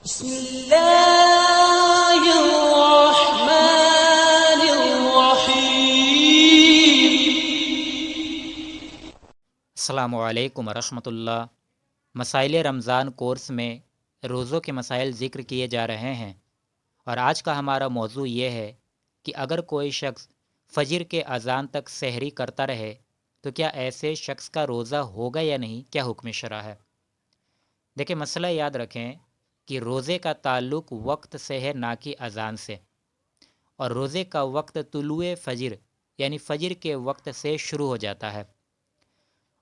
بسم اللہ الرحمن الرحیم۔ السلام علیکم ورحمۃ اللہ۔ مسائل رمضان کورس میں روزوں کے مسائل ذکر کیے جا رہے ہیں، اور آج کا ہمارا موضوع یہ ہے کہ اگر کوئی شخص فجر کے اذان تک سحری کرتا رہے تو کیا ایسے شخص کا روزہ ہوگا یا نہیں، کیا حکم شرع ہے۔ دیکھیں، مسئلہ یاد رکھیں کہ روزے کا تعلق وقت سے ہے، نہ کہ اذان سے، اور روزے کا وقت طلوع فجر یعنی فجر کے وقت سے شروع ہو جاتا ہے،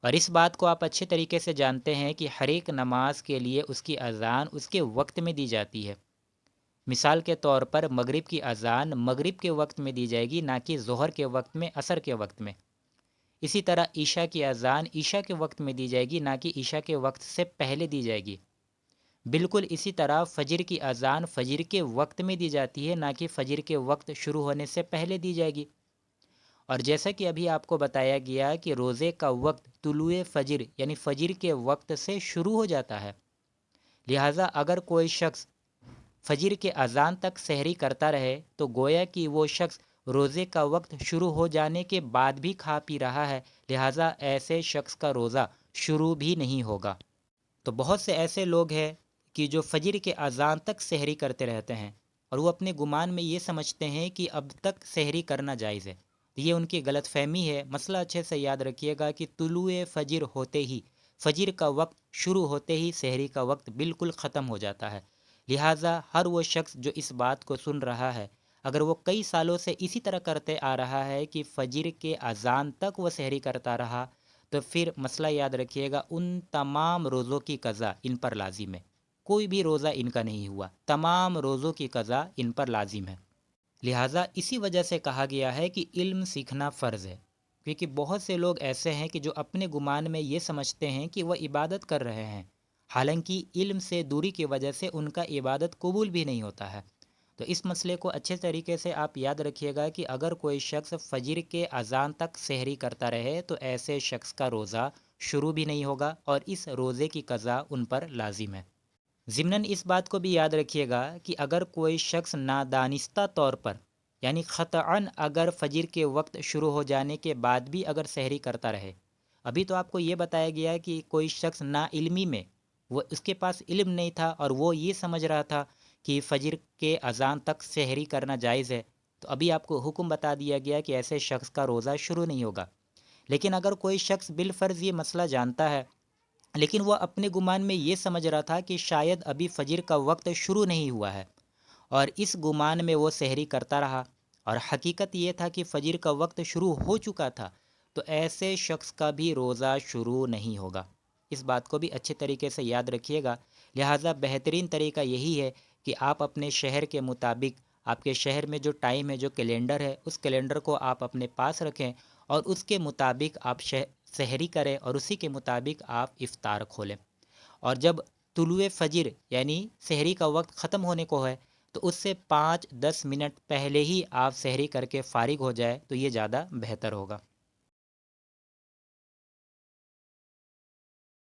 اور اس بات کو آپ اچھے طریقے سے جانتے ہیں کہ ہر ایک نماز کے لیے اس کی اذان اس کے وقت میں دی جاتی ہے۔ مثال کے طور پر مغرب کی اذان مغرب کے وقت میں دی جائے گی، نہ کہ ظہر کے وقت میں، عصر کے وقت میں۔ اسی طرح عشاء کی اذان عشاء کے وقت میں دی جائے گی، نہ کہ عشاء کے وقت سے پہلے دی جائے گی۔ بالکل اسی طرح فجر کی اذان فجر کے وقت میں دی جاتی ہے، نہ کہ فجر کے وقت شروع ہونے سے پہلے دی جائے گی۔ اور جیسا کہ ابھی آپ کو بتایا گیا کہ روزے کا وقت طلوع فجر یعنی فجر کے وقت سے شروع ہو جاتا ہے، لہٰذا اگر کوئی شخص فجر کے اذان تک سحری کرتا رہے تو گویا کہ وہ شخص روزے کا وقت شروع ہو جانے کے بعد بھی کھا پی رہا ہے، لہٰذا ایسے شخص کا روزہ شروع بھی نہیں ہوگا۔ تو بہت سے ایسے لوگ ہیں کہ جو فجر کے اذان تک سحری کرتے رہتے ہیں، اور وہ اپنے گمان میں یہ سمجھتے ہیں کہ اب تک سحری کرنا جائز ہے۔ یہ ان کی غلط فہمی ہے۔ مسئلہ اچھے سے یاد رکھیے گا کہ طلوع فجر ہوتے ہی، فجر کا وقت شروع ہوتے ہی سحری کا وقت بالکل ختم ہو جاتا ہے۔ لہٰذا ہر وہ شخص جو اس بات کو سن رہا ہے، اگر وہ کئی سالوں سے اسی طرح کرتے آ رہا ہے کہ فجر کے اذان تک وہ سحری کرتا رہا، تو پھر مسئلہ یاد رکھیے گا، ان تمام روزوں کی قضا ان پر لازم ہے۔ کوئی بھی روزہ ان کا نہیں ہوا، تمام روزوں کی قضا ان پر لازم ہے۔ لہٰذا اسی وجہ سے کہا گیا ہے کہ علم سیکھنا فرض ہے، کیونکہ بہت سے لوگ ایسے ہیں کہ جو اپنے گمان میں یہ سمجھتے ہیں کہ وہ عبادت کر رہے ہیں، حالانکہ علم سے دوری کی وجہ سے ان کا عبادت قبول بھی نہیں ہوتا ہے۔ تو اس مسئلے کو اچھے طریقے سے آپ یاد رکھیے گا کہ اگر کوئی شخص فجر کے اذان تک سحری کرتا رہے تو ایسے شخص کا روزہ شروع بھی نہیں ہوگا، اور اس روزے کی قضا ان پر لازم ہے۔ ضمناً اس بات کو بھی یاد رکھیے گا کہ اگر کوئی شخص نادانستہ طور پر یعنی خطأً اگر فجر کے وقت شروع ہو جانے کے بعد بھی اگر سحری کرتا رہے، ابھی تو آپ کو یہ بتایا گیا کہ کوئی شخص نا علمی میں، وہ اس کے پاس علم نہیں تھا اور وہ یہ سمجھ رہا تھا کہ فجر کے اذان تک سحری کرنا جائز ہے، تو ابھی آپ کو حکم بتا دیا گیا کہ ایسے شخص کا روزہ شروع نہیں ہوگا۔ لیکن اگر کوئی شخص بالفرض یہ مسئلہ جانتا ہے، لیکن وہ اپنے گمان میں یہ سمجھ رہا تھا کہ شاید ابھی فجر کا وقت شروع نہیں ہوا ہے، اور اس گمان میں وہ سحری کرتا رہا، اور حقیقت یہ تھا کہ فجر کا وقت شروع ہو چکا تھا، تو ایسے شخص کا بھی روزہ شروع نہیں ہوگا۔ اس بات کو بھی اچھے طریقے سے یاد رکھیے گا۔ لہٰذا بہترین طریقہ یہی ہے کہ آپ اپنے شہر کے مطابق، آپ کے شہر میں جو ٹائم ہے، جو کیلنڈر ہے، اس کیلنڈر کو آپ اپنے پاس رکھیں، اور اس کے مطابق آپ سحری کریں، اور اسی کے مطابق آپ افطار کھولیں۔ اور جب طلوع فجر یعنی سحری کا وقت ختم ہونے کو ہے تو اس سے 5-10 منٹ پہلے ہی آپ سحری کر کے فارغ ہو جائے تو یہ زیادہ بہتر ہوگا۔